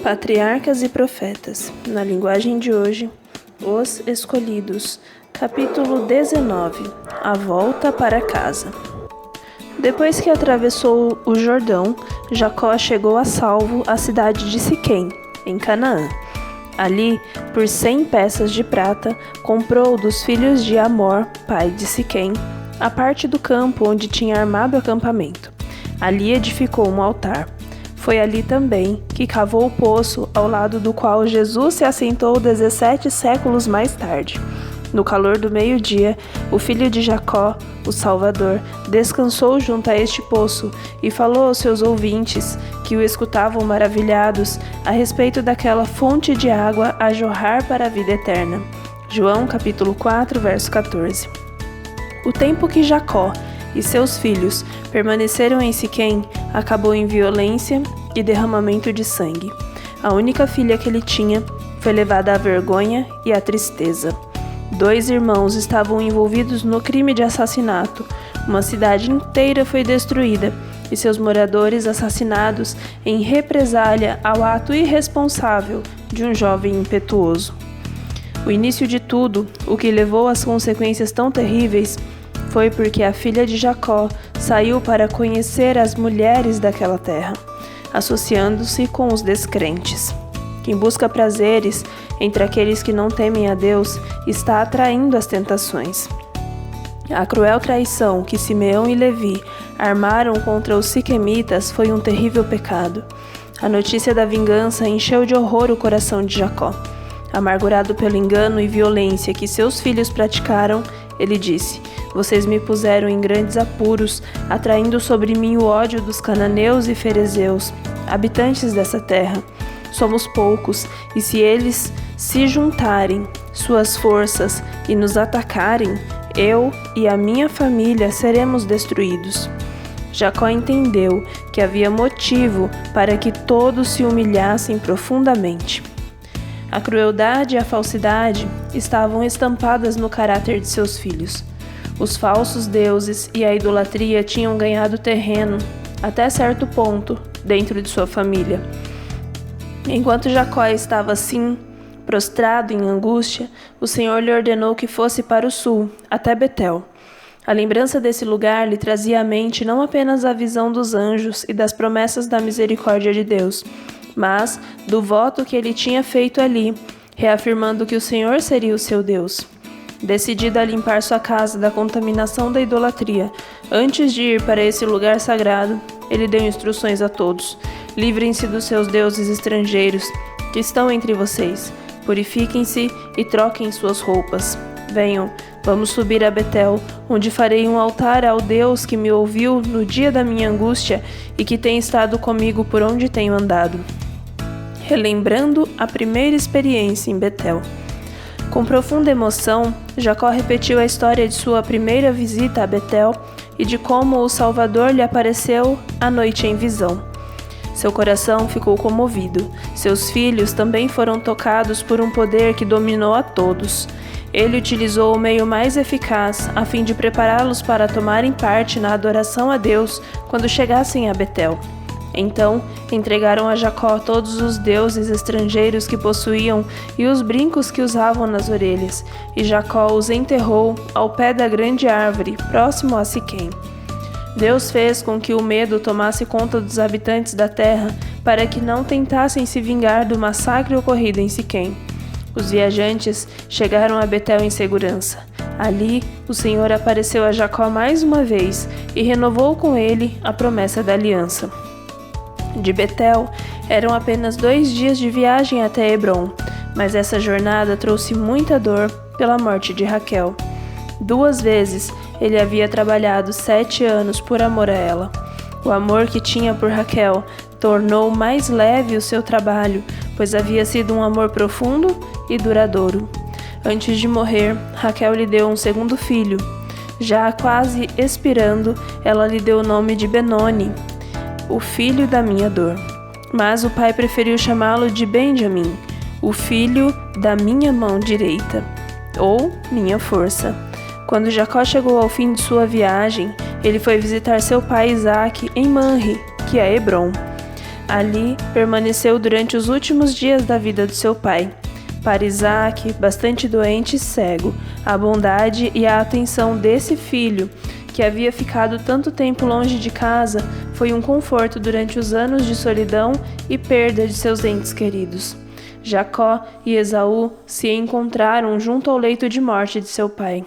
Patriarcas e Profetas, na linguagem de hoje, Os Escolhidos, capítulo 19, A Volta para Casa. Depois que atravessou o Jordão, Jacó chegou a salvo à cidade de Siquém, em Canaã. Ali, por 100 peças de prata, comprou dos filhos de Hamor, pai de Siquém, a parte do campo onde tinha armado acampamento. Ali edificou um altar. Foi ali também que cavou o poço ao lado do qual Jesus se assentou 17 séculos mais tarde. No calor do meio-dia, o filho de Jacó, o Salvador, descansou junto a este poço e falou aos seus ouvintes, que o escutavam maravilhados, a respeito daquela fonte de água a jorrar para a vida eterna. João capítulo 4, verso 14. O tempo que Jacó e seus filhos permaneceram em Siquém acabou em violência e derramamento de sangue. A única filha que ele tinha foi levada à vergonha e à tristeza. 2 irmãos estavam envolvidos no crime de assassinato. Uma cidade inteira foi destruída e seus moradores assassinados em represália ao ato irresponsável de um jovem impetuoso. O início de tudo, o que levou às consequências tão terríveis, foi porque a filha de Jacó saiu para conhecer as mulheres daquela terra, associando-se com os descrentes. Quem busca prazeres entre aqueles que não temem a Deus está atraindo as tentações. A cruel traição que Simeão e Levi armaram contra os siquemitas foi um terrível pecado. A notícia da vingança encheu de horror o coração de Jacó. Amargurado pelo engano e violência que seus filhos praticaram, ele disse: "Vocês me puseram em grandes apuros, atraindo sobre mim o ódio dos cananeus e ferezeus, habitantes dessa terra. Somos poucos, e se eles se juntarem suas forças e nos atacarem, eu e a minha família seremos destruídos." Jacó entendeu que havia motivo para que todos se humilhassem profundamente. A crueldade e a falsidade estavam estampadas no caráter de seus filhos. Os falsos deuses e a idolatria tinham ganhado terreno, até certo ponto, dentro de sua família. Enquanto Jacó estava assim, prostrado em angústia, o Senhor lhe ordenou que fosse para o sul, até Betel. A lembrança desse lugar lhe trazia à mente não apenas a visão dos anjos e das promessas da misericórdia de Deus, mas do voto que ele tinha feito ali, reafirmando que o Senhor seria o seu Deus. Decidido a limpar sua casa da contaminação da idolatria, antes de ir para esse lugar sagrado, ele deu instruções a todos: "Livrem-se dos seus deuses estrangeiros que estão entre vocês. Purifiquem-se e troquem suas roupas. Venham, vamos subir a Betel, onde farei um altar ao Deus que me ouviu no dia da minha angústia e que tem estado comigo por onde tenho andado." Relembrando a primeira experiência em Betel. Com profunda emoção, Jacó repetiu a história de sua primeira visita a Betel e de como o Salvador lhe apareceu à noite em visão. Seu coração ficou comovido. Seus filhos também foram tocados por um poder que dominou a todos. Ele utilizou o meio mais eficaz a fim de prepará-los para tomarem parte na adoração a Deus quando chegassem a Betel. Então, entregaram a Jacó todos os deuses estrangeiros que possuíam e os brincos que usavam nas orelhas, e Jacó os enterrou ao pé da grande árvore, próximo a Siquém. Deus fez com que o medo tomasse conta dos habitantes da terra para que não tentassem se vingar do massacre ocorrido em Siquém. Os viajantes chegaram a Betel em segurança. Ali, o Senhor apareceu a Jacó mais uma vez e renovou com ele a promessa da aliança. De Betel, eram apenas 2 dias de viagem até Hebrom, mas essa jornada trouxe muita dor pela morte de Raquel. 2 vezes ele havia trabalhado 7 anos por amor a ela. O amor que tinha por Raquel tornou mais leve o seu trabalho, pois havia sido um amor profundo e duradouro. Antes de morrer, Raquel lhe deu um segundo filho. Já quase expirando, ela lhe deu o nome de Benoni, o filho da minha dor. Mas o pai preferiu chamá-lo de Benjamim, o filho da minha mão direita, ou minha força. Quando Jacó chegou ao fim de sua viagem, ele foi visitar seu pai Isaque em Manre, que é Hebrom. Ali permaneceu durante os últimos dias da vida do seu pai. Para Isaque, bastante doente e cego, a bondade e a atenção desse filho, que havia ficado tanto tempo longe de casa, foi um conforto durante os anos de solidão e perda de seus entes queridos. Jacó e Esaú se encontraram junto ao leito de morte de seu pai.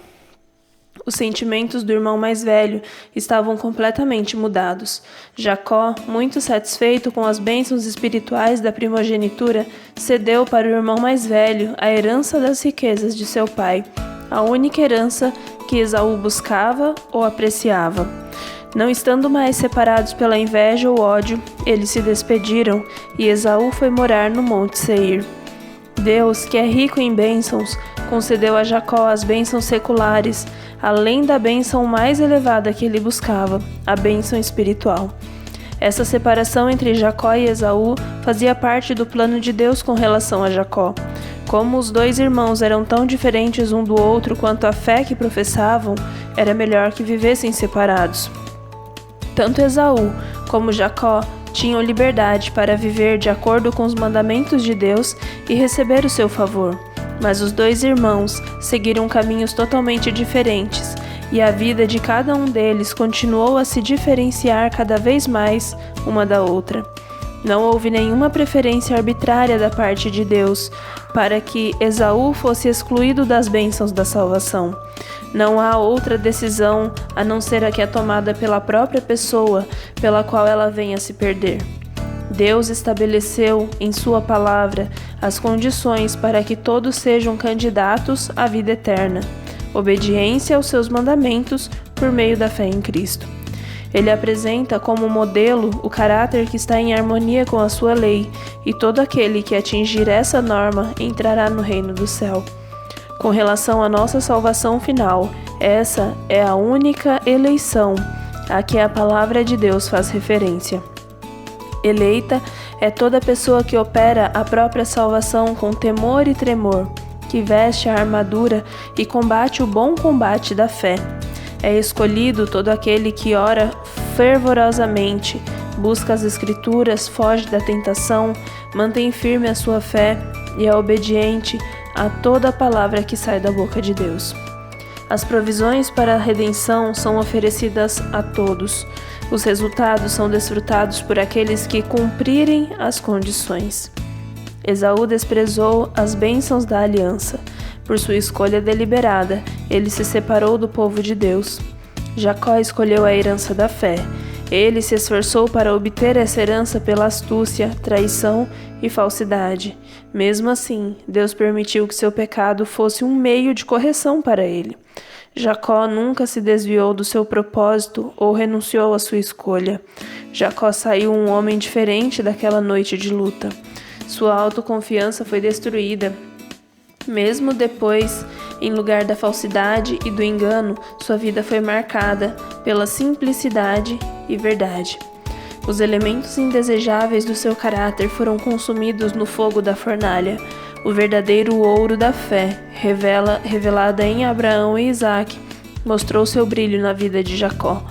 Os sentimentos do irmão mais velho estavam completamente mudados. Jacó, muito satisfeito com as bênçãos espirituais da primogenitura, cedeu para o irmão mais velho a herança das riquezas de seu pai, a única herança que Esaú buscava ou apreciava. Não estando mais separados pela inveja ou ódio, eles se despediram e Esaú foi morar no Monte Seir. Deus, que é rico em bênçãos, concedeu a Jacó as bênçãos seculares, além da bênção mais elevada que ele buscava, a bênção espiritual. Essa separação entre Jacó e Esaú fazia parte do plano de Deus com relação a Jacó. Como os dois irmãos eram tão diferentes um do outro quanto a fé que professavam, era melhor que vivessem separados. Tanto Esaú como Jacó tinham liberdade para viver de acordo com os mandamentos de Deus e receber o seu favor. Mas os dois irmãos seguiram caminhos totalmente diferentes, e a vida de cada um deles continuou a se diferenciar cada vez mais uma da outra. Não houve nenhuma preferência arbitrária da parte de Deus para que Esaú fosse excluído das bênçãos da salvação. Não há outra decisão a não ser a que é tomada pela própria pessoa, pela qual ela venha a se perder. Deus estabeleceu em sua palavra as condições para que todos sejam candidatos à vida eterna, obediência aos seus mandamentos por meio da fé em Cristo. Ele apresenta como modelo o caráter que está em harmonia com a sua lei, e todo aquele que atingir essa norma entrará no reino do céu. Com relação à nossa salvação final, essa é a única eleição a que a palavra de Deus faz referência. Eleita é toda pessoa que opera a própria salvação com temor e tremor, que veste a armadura e combate o bom combate da fé. É escolhido todo aquele que ora fervorosamente, busca as Escrituras, foge da tentação, mantém firme a sua fé e é obediente a toda a palavra que sai da boca de Deus. As provisões para a redenção são oferecidas a todos. Os resultados são desfrutados por aqueles que cumprirem as condições. Esaú desprezou as bênçãos da aliança. Por sua escolha deliberada, ele se separou do povo de Deus. Jacó escolheu a herança da fé. Ele se esforçou para obter essa herança pela astúcia, traição e falsidade. Mesmo assim, Deus permitiu que seu pecado fosse um meio de correção para ele. Jacó nunca se desviou do seu propósito ou renunciou à sua escolha. Jacó saiu um homem diferente daquela noite de luta. Sua autoconfiança foi destruída. Mesmo depois, em lugar da falsidade e do engano, sua vida foi marcada pela simplicidade e verdade. Os elementos indesejáveis do seu caráter foram consumidos no fogo da fornalha. O verdadeiro ouro da fé, revelada em Abraão e Isaque, mostrou seu brilho na vida de Jacó.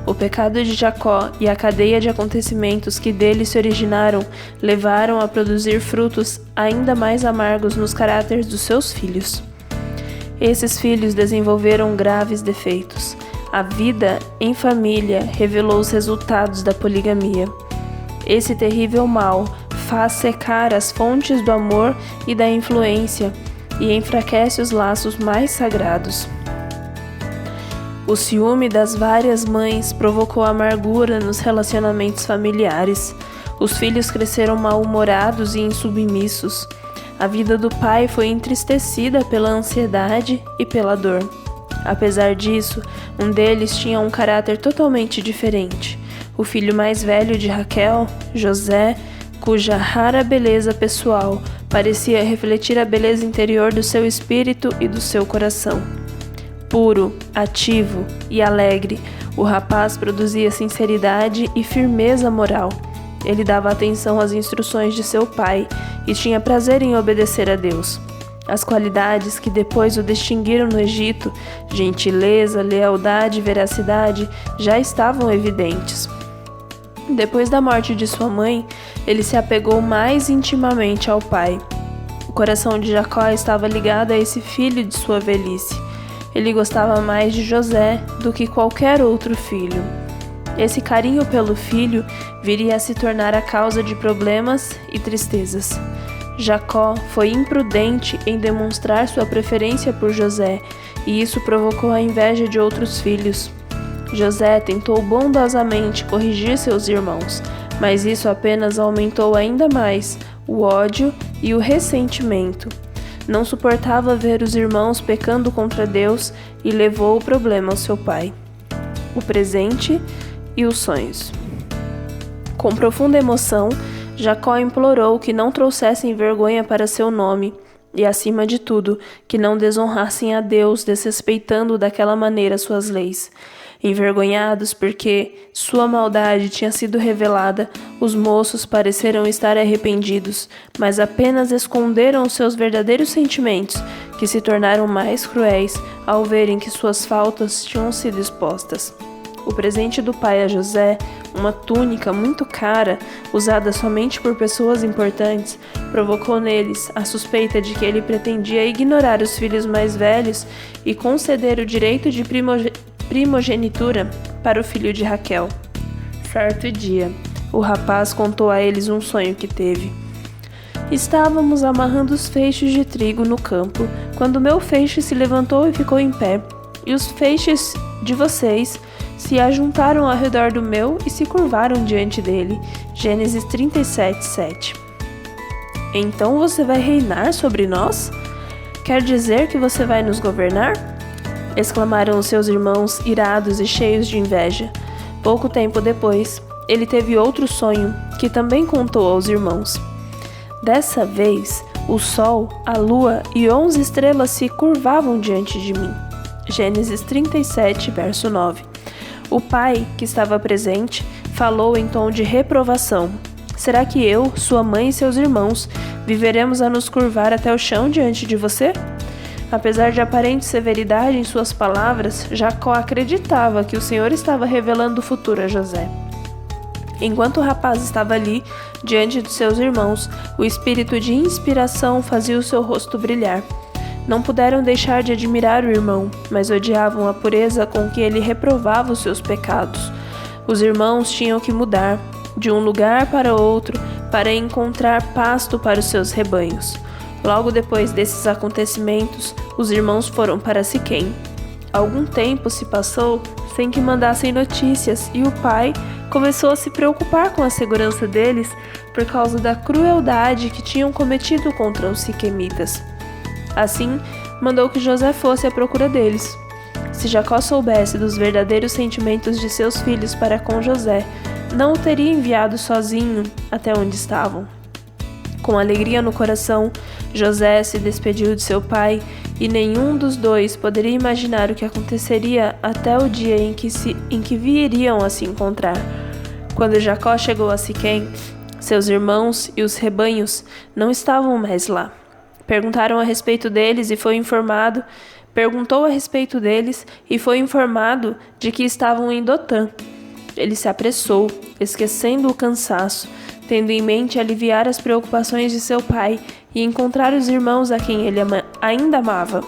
O pecado de Jacó e a cadeia de acontecimentos que dele se originaram levaram a produzir frutos ainda mais amargos nos caráteres dos seus filhos. Esses filhos desenvolveram graves defeitos. A vida em família revelou os resultados da poligamia. Esse terrível mal faz secar as fontes do amor e da influência e enfraquece os laços mais sagrados. O ciúme das várias mães provocou amargura nos relacionamentos familiares. Os filhos cresceram mal-humorados e insubmissos. A vida do pai foi entristecida pela ansiedade e pela dor. Apesar disso, um deles tinha um caráter totalmente diferente. O filho mais velho de Raquel, José, cuja rara beleza pessoal parecia refletir a beleza interior do seu espírito e do seu coração. Puro, ativo e alegre, o rapaz produzia sinceridade e firmeza moral. Ele dava atenção às instruções de seu pai e tinha prazer em obedecer a Deus. As qualidades que depois o distinguiram no Egito, gentileza, lealdade e veracidade, já estavam evidentes. Depois da morte de sua mãe, ele se apegou mais intimamente ao pai. O coração de Jacó estava ligado a esse filho de sua velhice. Ele gostava mais de José do que qualquer outro filho. Esse carinho pelo filho viria a se tornar a causa de problemas e tristezas. Jacó foi imprudente em demonstrar sua preferência por José, e isso provocou a inveja de outros filhos. José tentou bondosamente corrigir seus irmãos, mas isso apenas aumentou ainda mais o ódio e o ressentimento. Não suportava ver os irmãos pecando contra Deus e levou o problema ao seu pai. O presente e os sonhos. Com profunda emoção, Jacó implorou que não trouxessem vergonha para seu nome e, acima de tudo, que não desonrassem a Deus, desrespeitando daquela maneira suas leis. Envergonhados porque sua maldade tinha sido revelada, os moços pareceram estar arrependidos, mas apenas esconderam os seus verdadeiros sentimentos, que se tornaram mais cruéis ao verem que suas faltas tinham sido expostas. O presente do pai a José, uma túnica muito cara, usada somente por pessoas importantes, provocou neles a suspeita de que ele pretendia ignorar os filhos mais velhos e conceder o direito de primogenitura para o filho de Raquel. Certo dia, o rapaz contou a eles um sonho que teve. Estávamos amarrando os feixes de trigo no campo, quando meu feixe se levantou e ficou em pé, e os feixes de vocês se ajuntaram ao redor do meu e se curvaram diante dele. Gênesis 37:7. Então você vai reinar sobre nós? Quer dizer que você vai nos governar? Exclamaram os seus irmãos, irados e cheios de inveja. Pouco tempo depois, ele teve outro sonho, que também contou aos irmãos. Dessa vez, o sol, a lua e 11 estrelas se curvavam diante de mim. Gênesis 37, verso 9. O pai, que estava presente, falou em tom de reprovação. Será que eu, sua mãe e seus irmãos viveremos a nos curvar até o chão diante de você? Apesar de aparente severidade em suas palavras, Jacó acreditava que o Senhor estava revelando o futuro a José. Enquanto o rapaz estava ali, diante de seus irmãos, o espírito de inspiração fazia o seu rosto brilhar. Não puderam deixar de admirar o irmão, mas odiavam a pureza com que ele reprovava os seus pecados. Os irmãos tinham que mudar, de um lugar para outro, para encontrar pasto para os seus rebanhos. Logo depois desses acontecimentos, os irmãos foram para Siquém. Algum tempo se passou sem que mandassem notícias e o pai começou a se preocupar com a segurança deles por causa da crueldade que tinham cometido contra os siquemitas. Assim, mandou que José fosse à procura deles. Se Jacó soubesse dos verdadeiros sentimentos de seus filhos para com José, não o teria enviado sozinho até onde estavam. Com alegria no coração, José se despediu de seu pai e nenhum dos dois poderia imaginar o que aconteceria até o dia em que viriam a se encontrar. Quando Jacó chegou a Siquém, seus irmãos e os rebanhos não estavam mais lá. Perguntou a respeito deles e foi informado de que estavam em Dotã. Ele se apressou, esquecendo o cansaço, tendo em mente aliviar as preocupações de seu pai e encontrar os irmãos a quem ele ainda amava.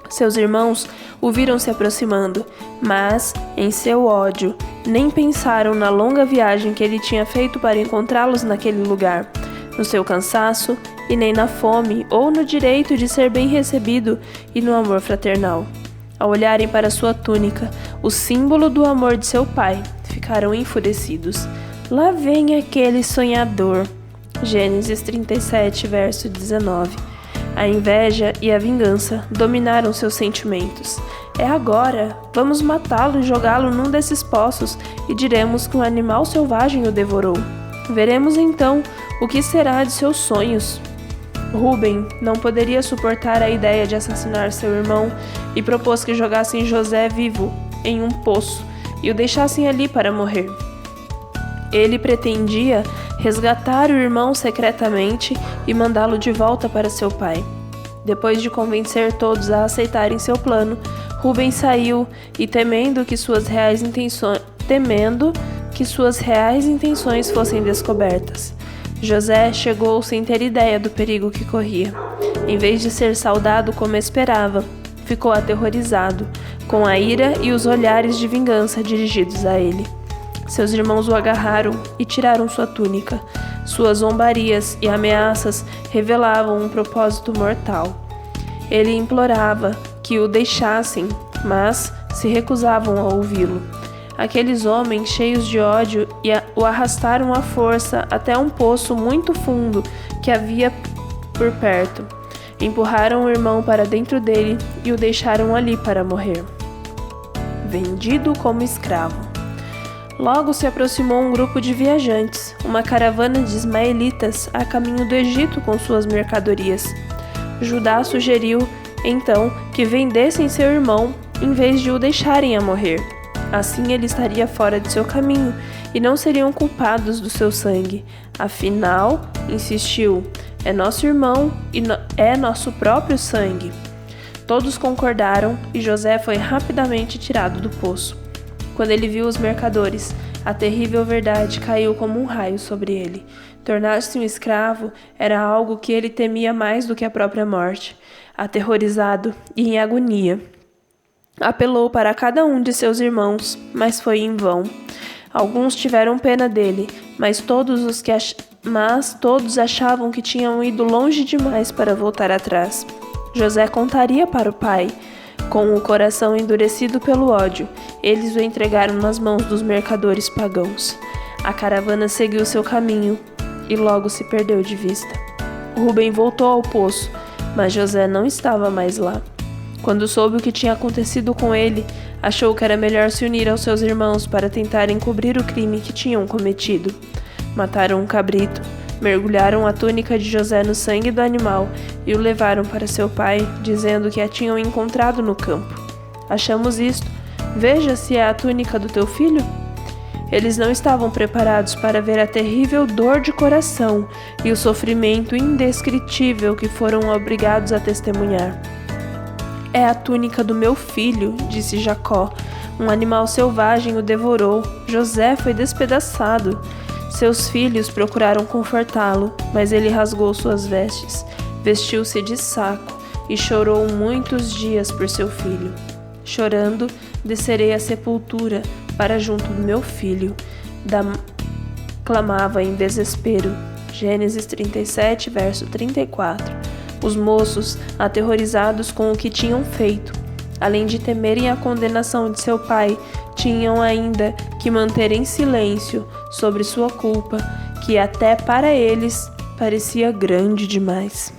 Seus irmãos o viram se aproximando, mas, em seu ódio, nem pensaram na longa viagem que ele tinha feito para encontrá-los naquele lugar, no seu cansaço e nem na fome ou no direito de ser bem recebido e no amor fraternal. Ao olharem para sua túnica, o símbolo do amor de seu pai, ficaram enfurecidos. Lá vem aquele sonhador. Gênesis 37, verso 19. A inveja e a vingança dominaram seus sentimentos. É agora, vamos matá-lo e jogá-lo num desses poços e diremos que um animal selvagem o devorou. Veremos então o que será de seus sonhos. Rúben não poderia suportar a ideia de assassinar seu irmão e propôs que jogassem José vivo em um poço e o deixassem ali para morrer. Ele pretendia resgatar o irmão secretamente e mandá-lo de volta para seu pai. Depois de convencer todos a aceitarem seu plano, Rúben saiu e, temendo que suas reais que suas reais intenções fossem descobertas. José chegou sem ter ideia do perigo que corria. Em vez de ser saudado como esperava, ficou aterrorizado, com a ira e os olhares de vingança dirigidos a ele. Seus irmãos o agarraram e tiraram sua túnica. Suas zombarias e ameaças revelavam um propósito mortal. Ele implorava que o deixassem, mas se recusavam a ouvi-lo. Aqueles homens, cheios de ódio, o arrastaram à força até um poço muito fundo que havia por perto. Empurraram o irmão para dentro dele e o deixaram ali para morrer. Vendido como escravo. Logo se aproximou um grupo de viajantes, uma caravana de ismaelitas a caminho do Egito com suas mercadorias. Judá sugeriu, então, que vendessem seu irmão em vez de o deixarem a morrer. Assim ele estaria fora de seu caminho e não seriam culpados do seu sangue. Afinal, insistiu, é nosso irmão e é nosso próprio sangue. Todos concordaram e José foi rapidamente tirado do poço. Quando ele viu os mercadores, a terrível verdade caiu como um raio sobre ele. Tornar-se um escravo era algo que ele temia mais do que a própria morte. Aterrorizado e em agonia, apelou para cada um de seus irmãos, mas foi em vão. Alguns tiveram pena dele, mas todos achavam que tinham ido longe demais para voltar atrás. José contaria para o pai. Com o coração endurecido pelo ódio, eles o entregaram nas mãos dos mercadores pagãos. A caravana seguiu seu caminho e logo se perdeu de vista. Rubem voltou ao poço, mas José não estava mais lá. Quando soube o que tinha acontecido com ele, achou que era melhor se unir aos seus irmãos para tentar encobrir o crime que tinham cometido. Mataram um cabrito, mergulharam a túnica de José no sangue do animal e o levaram para seu pai, dizendo que a tinham encontrado no campo. Achamos isto. Veja se é a túnica do teu filho. Eles não estavam preparados para ver a terrível dor de coração e o sofrimento indescritível que foram obrigados a testemunhar. É a túnica do meu filho, disse Jacó. Um animal selvagem o devorou. José foi despedaçado. Seus filhos procuraram confortá-lo, mas ele rasgou suas vestes, vestiu-se de saco e chorou muitos dias por seu filho. Chorando, descerei à sepultura para junto do meu filho. Clamava em desespero. Gênesis 37, verso 34. Os moços, aterrorizados com o que tinham feito, além de temerem a condenação de seu pai, tinham ainda que manter em silêncio sobre sua culpa, que até para eles parecia grande demais.